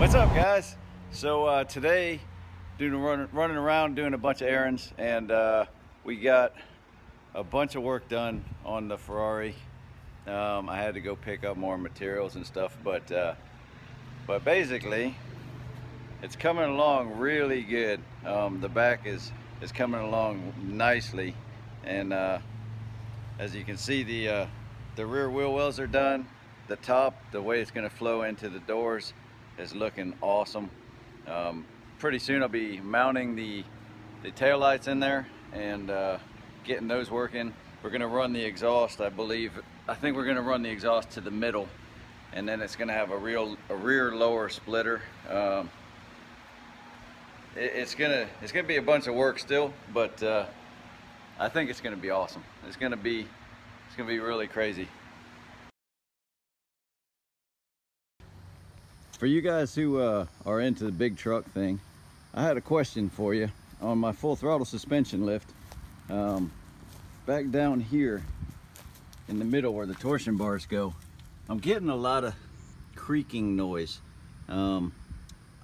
What's up, guys? So today, running around doing a bunch of errands, and we got a bunch of work done on the Ferrari. I had to go pick up more materials and stuff, but basically, it's coming along really good. The back is coming along nicely, and as you can see, the rear wheel wells are done. The top, the way it's going to flow into the doors, is looking awesome. Pretty soon I'll be mounting the tail lights in there and getting those working. We're going to run the exhaust, I think we're going to run the exhaust to the middle, and then it's going to have a rear lower splitter. It's gonna be a bunch of work still, but I think it's gonna be awesome. It's gonna be really crazy. For you guys who are into the big truck thing, I had a question for you on my full throttle suspension lift. Back down here in the middle where the torsion bars go, I'm getting a lot of creaking noise. I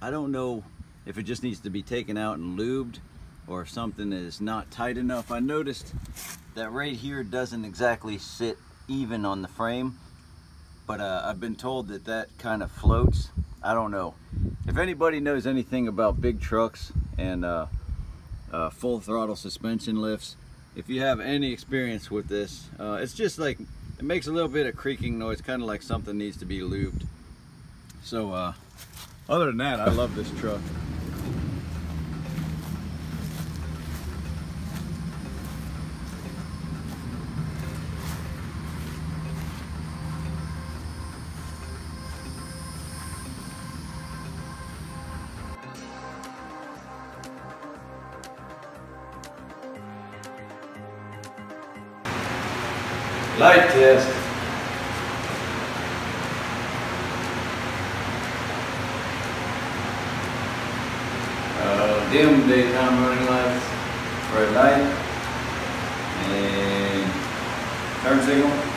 don't know if it just needs to be taken out and lubed, or if something is not tight enough. I noticed that right here doesn't exactly sit even on the frame, but I've been told that that kind of floats. I don't know. If anybody knows anything about big trucks and full throttle suspension lifts, if you have any experience with this, it's just like, it makes a little bit of creaking noise, kind of like something needs to be lubed. So other than that, I love this truck. Light test. Dim daytime running lights, red light, and turn signal.